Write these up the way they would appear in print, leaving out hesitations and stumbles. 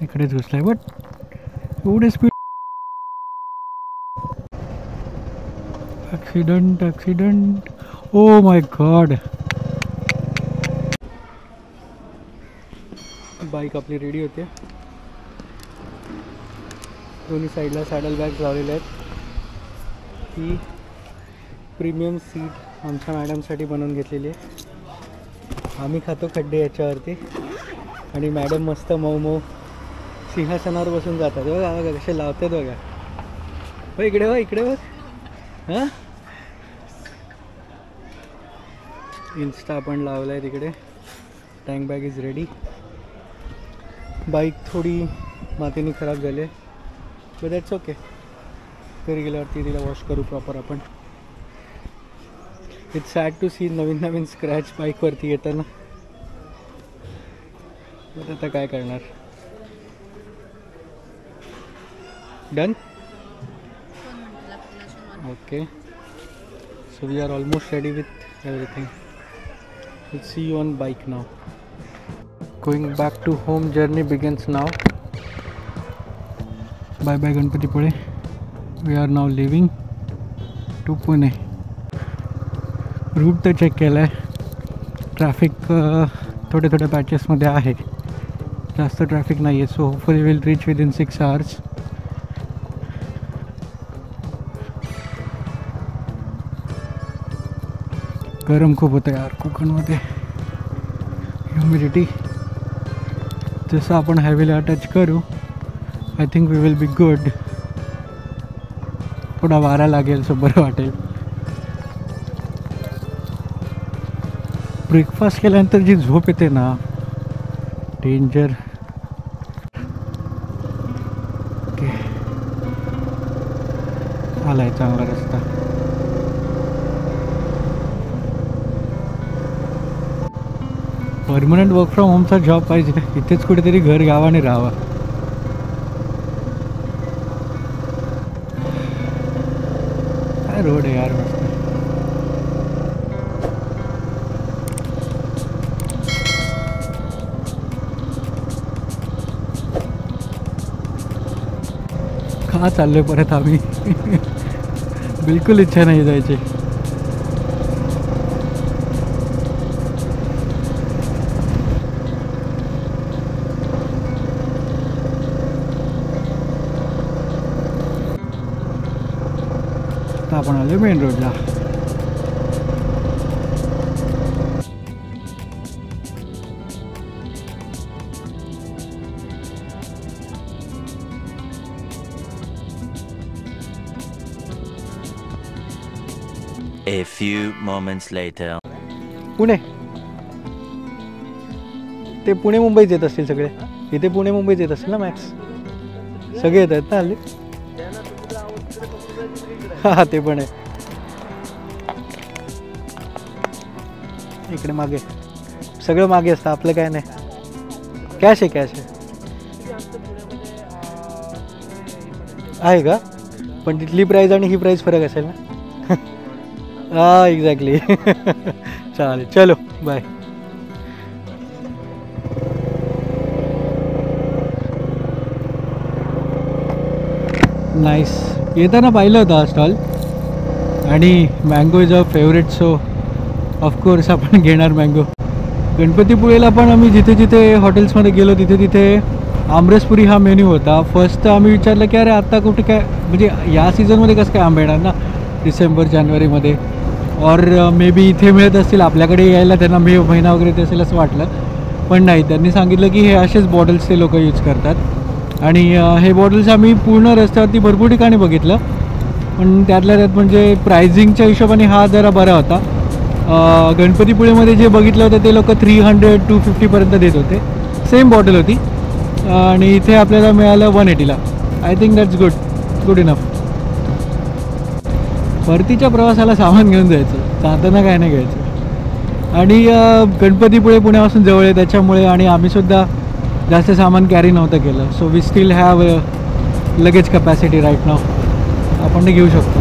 इकडेच घुसलाय बट एवढे speed. Accident accident. Oh my God. Bike आपली रेडी होते. दोन्ही साईडला सॅडल बॅग्स लावलेले आहेत. ही प्रीमियम सीट आमच्या मॅडमसाठी बनवून घेतलेली आहे. आम्ही खातो खड्डे याच्यावरती आणि मॅडम मस्त मऊ मऊ सिंहासनावर बसून जातात. बघा बघा कसे लावतात बघा. हो इकडे बघ इकडे बघ. हां इन्स्टा पण लावला आहे तिकडे. Tank bag is ready. Bike थोडी मातीने खराब झाली आहे बट दॅट्स ओके. घरी गेल्यावरती तिला वॉश करू प्रॉपर आपण. इट्स सॅड टू सी नवीन नवीन स्क्रॅच बाईकवरती येताना. बट आता काय करणार. Done. Okay so we are almost ready with everything. Will see you on bike now. Going back to home journey begins now. Bye bye Ganpatipule. We are now leaving to Pune. Route तर check केला आहे. Traffic थोड्या थोड्या पॅचेसमध्ये आहे. जास्त traffic नाही आहे. So hopefully will reach within 6 hours. गरम खूप होतं यार कोकणमध्ये. ह्युमिडिटी. जसं आपण हायवेला टच करू I think we will be good. थोडा वारा लागेल सो बरं वाटेल. ब्रेकफास्ट केल्यानंतर जी झोप येते ना डेंजर. ओके आला आहे चांगला रस्ता. परमनंट वर्क फ्रॉम होमचा जॉब पाहिजे. इथेच कुठेतरी घर गावाने राहावा. काय रोड आहे यार मस्त. का चाललोय परत आम्ही. बिलकुल इच्छा नाही जायची. आपण आलो मेन रोडला. A few moments later. Pune. ते पुणे मुंबईत येत असतील सगळे. इथे पुणे मुंबईत येत असतील ना मॅक्स. सगळे येत आहेत ना हल्ली. हा ते पण आहे. इकडे मागे सगळं मागे असतं आपलं काय नाही. कॅश आहे कॅश आहे का. पण तिथली प्राईस आणि ही प्राईस फरक असेल ना. हा एक्झॅक्टली. चालेल चलो बाय. नाईस. येताना पाहिलं होतं हा स्टॉल आणि mango is a favourite so of course आपण घेणार मँगो. गणपतीपुळेला पण आम्ही जिथे जिथे हॉटेल्समध्ये गेलो तिथे तिथे आमरसपुरी हा मेन्यू होता. फर्स्ट आम्ही विचारलं की अरे आत्ता कुठे काय म्हणजे या सीझनमध्ये कसं काय आंबे येणार ना डिसेंबर जानेवारीमध्ये. और मे बी इथे मिळत असतील आपल्याकडे यायला त्यांना मे महिना वगैरे ते असेल असं वाटलं. पण नाही त्यांनी सांगितलं की हे असेच बॉटल्स ते लोक यूज करतात. आणि हे बॉटल्स आम्ही पूर्ण रस्त्यावरती भरपूर ठिकाणी बघितलं पण त्यातल्या त्यात म्हणजे प्रायझिंगच्या हिशोबाने हा जरा बरा होता. गणपतीपुळेमध्ये जे बघितलं होतं ते लोक 300-250पर्यंत देत होते. सेम बॉटल होती आणि इथे आपल्याला मिळालं 180ला. I think that's good enough. परतीच्या प्रवासाला सामान घेऊन जायचं जाताना काय नाही घ्यायचं. आणि गणपतीपुळे पुण्यापासून जवळ आहे त्याच्यामुळे आणि आम्हीसुद्धा जास्त सामान कॅरी नव्हतं केलं. So we still have luggage capacity right now. अपन घेऊ शकतो.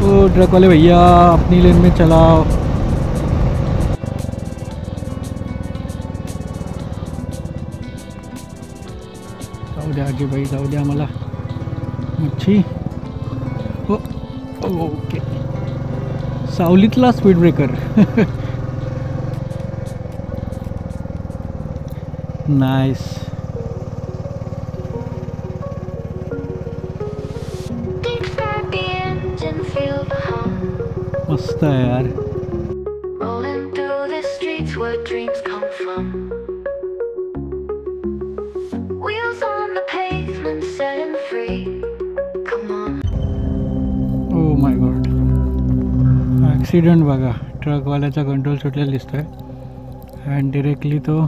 तो ट्रक वाले भैया अपनी लेन में चलाओ. जाऊ द्या आजीबाई, जाऊ द्या मला मच्छी. हो ओके, सावलीतला स्पीड ब्रेकर. नाईस. मस्त आहे यार. ओ माय गॉड, ॲक्सिडेंट बघा. ट्रकवाल्याचा कंट्रोल सुटलेला दिसतोय अँड डिरेक्टली तो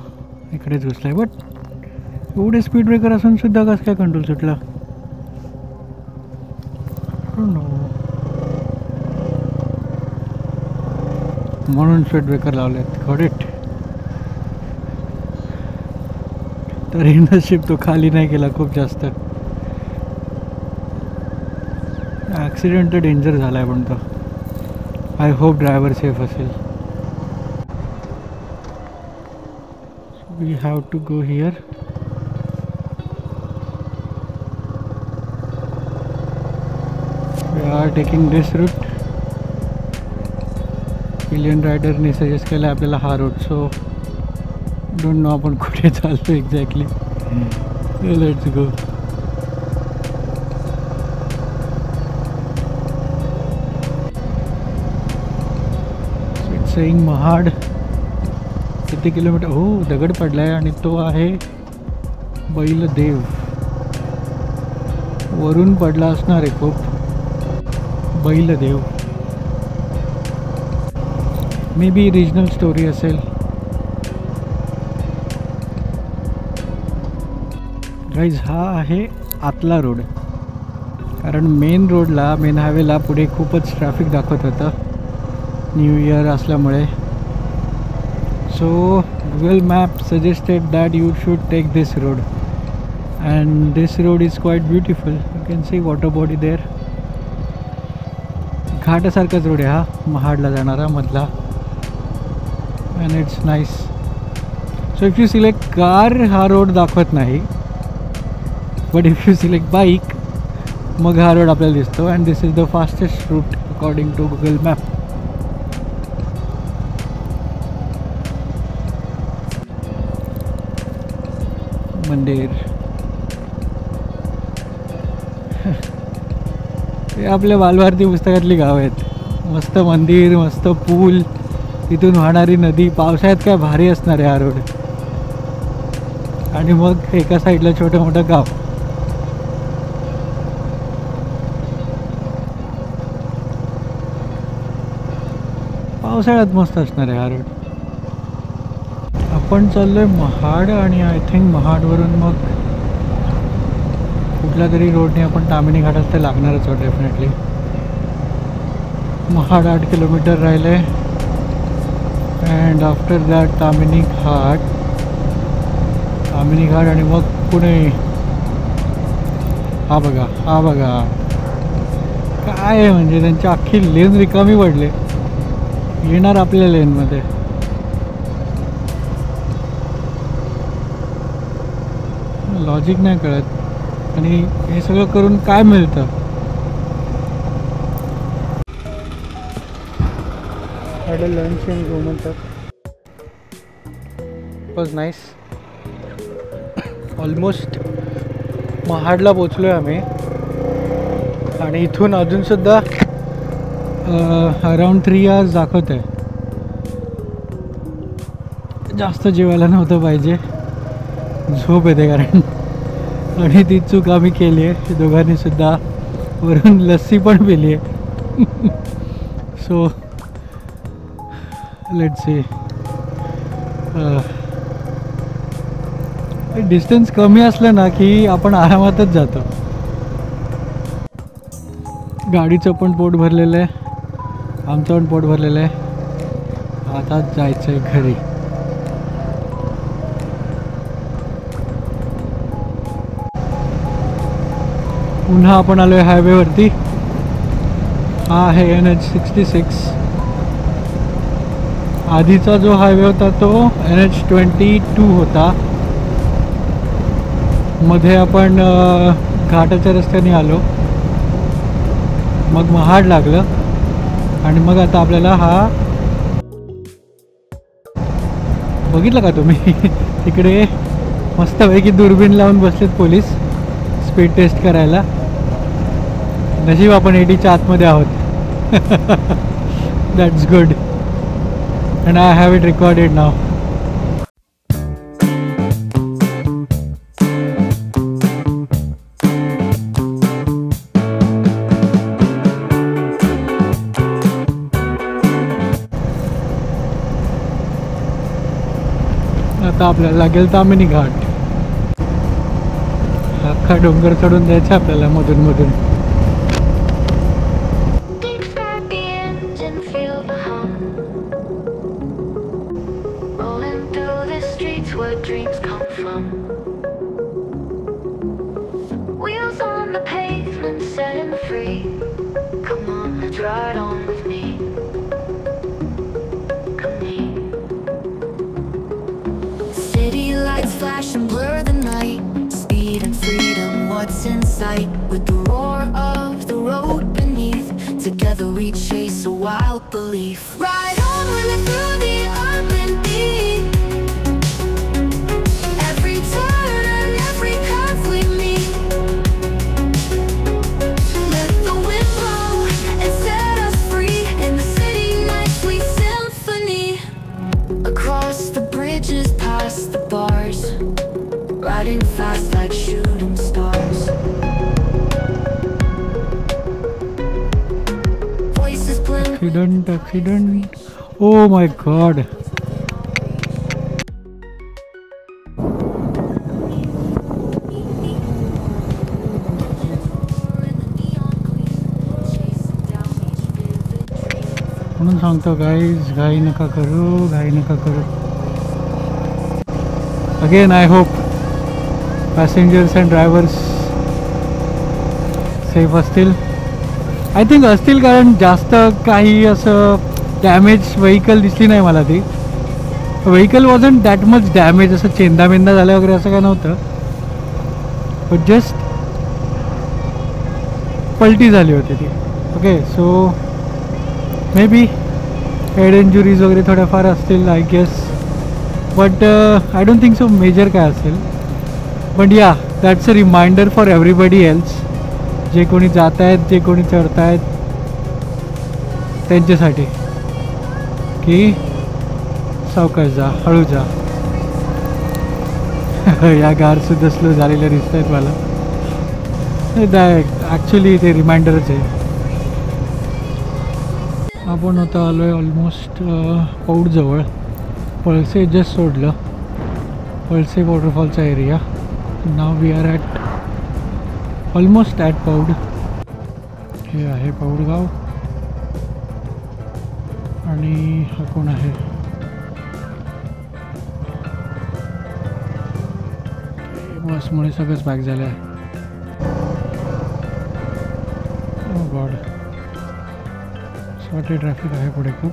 इकडेच घुसलाय. बट एवढे स्पीड ब्रेकर असून सुद्धा कसं काय कंट्रोल सुटला? म्हणून स्पीड ब्रेकर लावलेत. Got it. तरी नशीब तो खाली नाही गेला खूप जास्त. ॲक्सिडेंट तर डेंजर झाला आहे पण तो. आय होप ड्रायव्हर सेफ असेल. We have to go here. We are taking this route. Pillion रायडरने सजेस्ट केला आपल्याला हा रूट. सो डोंट नो आपण कुठे चालतो exactly. Let's go. Saying Mahad. किती किलोमीटर? हो, दगड पडलाय आणि तो आहे बैलदेव. वरून पडला असणार आहे खूप. बैलदेव मे बी रिजनल स्टोरी असेल. गाईज हा आहे आतला रोड. कारण मेन रोडला, मेन हायवेला पुढे खूपच ट्रॅफिक दाखवत होतं न्यू इयर असल्यामुळे. So Google map suggested that you should take this road and this road is quite beautiful. You can see water body there. घाटासारखाच रोड आहे हा, महाडला जाणारा मधला. And it's nice. So if you select car हा road दाखवत नाही, but if you select bike मग हा रोड आपल्याला दिसतो. And this is the fastest route according to Google map. मंदिर हे आपल्या बालभारती पुस्तकातली गाव आहेत. मस्त मंदिर, मस्त पूल, तिथून वाहणारी नदी. पावसाळ्यात काय भारी असणार आहे हा रोड. आणि मग एका साईडला छोटं मोठं गाव. पावसाळ्यात मस्त असणार आहे हा रोड. आपण चाललोय महाड आणि आय थिंक महाडवरून मग कुठल्या तरी रोडने आपण तामिनी घाटात तर लागणारच आहोत डेफिनेटली. महाड 8 किलोमीटर राहिले अँड आफ्टर दॅट तामिनी घाट. तामिनी घाट आणि मग पुणे. हा बघा, हा बघा काय आहे म्हणजे त्यांची अख्खी लेन रिकामी पडले. येणार आपल्या लेनमध्ये. लॉजिक नाही कळत. आणि हे सगळं करून काय मिळतं? लंच इन रोमन तर वॉज नाईस. ऑलमोस्ट महाडला पोचलो आहे आम्ही. आणि इथून अजूनसुद्धा अराउंड 3 hours दाखवत आहे. जास्त जेवायला नव्हतं पाहिजे, झोप येते कारण. आणि ती चूक आम्ही केली आहे दोघांनी सुद्धा. वरून लस्सी पण पिली आहे. So let's see. डिस्टन्स कमी असलं ना की आपण आरामातच जातो. गाडीचं पण पोट भरलेलं आहे, आमचं पण पोट भरलेलं आहे. आता जायचं आहे घरी. पुन्हा आपण आलो आहे हायवेवरती. हा आहे NH66. आधीचा जो हायवे होता तो NH22 होता. मध्ये आपण घाटाच्या रस्त्याने आलो, मग महाड लागलं आणि मग आता आपल्याला हा बघितलं का तुम्ही तिकडे मस्तपैकी दुर्बीण लावून बसलेत पोलीस स्पीड टेस्ट करायला. नशीब आपण 80च्या आतमध्ये आहोत. That's good and I have it recorded now. आता आपल्याला लागेल तामिनी घाट. अख्खा डोंगर चढून द्यायचा आपल्याला मधून मधून. Flash and blur the night, speed and freedom, what's in sight? With the roar of the road beneath, together we chase a wild belief. Ride on with it through the urban beat, every turn and every curve we meet. Let the wind blow and set us free, in the city nights we symphony. Across the bridges, past the bars, riding fast like shooting stars. Voices blend. Accident. Oh my god. म्हणून सांगतो guys, घाई नका करू, घाई नका करू. Again I hope passengers and drivers safe असतील. I think असतील, कारण जास्त काही असं डॅमेज व्हेकल दिसली नाही मला. ती vehicle wasn't that much damage, असं चेंदामेंदा झालं वगैरे असं काय नव्हतं, बट जस्ट पलटी झाली होती ती. Okay, so may be head injuries वगैरे थोड्याफार असतील I guess, but I don't think so major काय असेल. But yeah, that's a reminder for everybody else, जे कोणी जात आहेत, जे कोणी चढत आहेत त्यांच्यासाठी, की सावकाश जा, हळू जा. या गारसुद्धा स्लो झालेल्या दिसत आहेत मला. ॲक्च्युली ते रिमाइंडरच आहे. आपण आता आलो आहे ऑलमोस्ट पौडजवळ. पळसे जस्ट सोडलं, पळसे वॉटरफॉलचा area. Now we are at almost at Paud. हे आहे पौडगाव. आणि हा कोण आहे? बसमुळे सगळंच पॅक झालं आहे. ओ गॉड, सॉर्टेड ट्रॅफिक आहे पुढे खूप.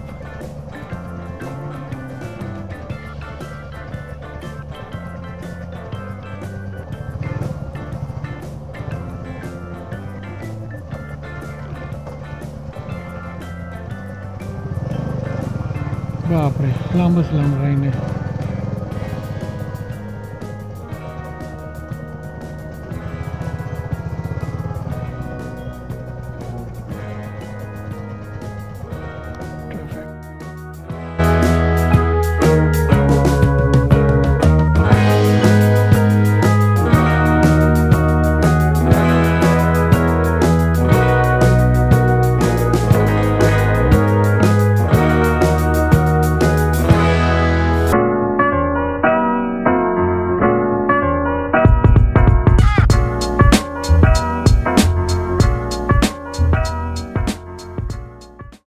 बापरे, लांबच लांब राहीने.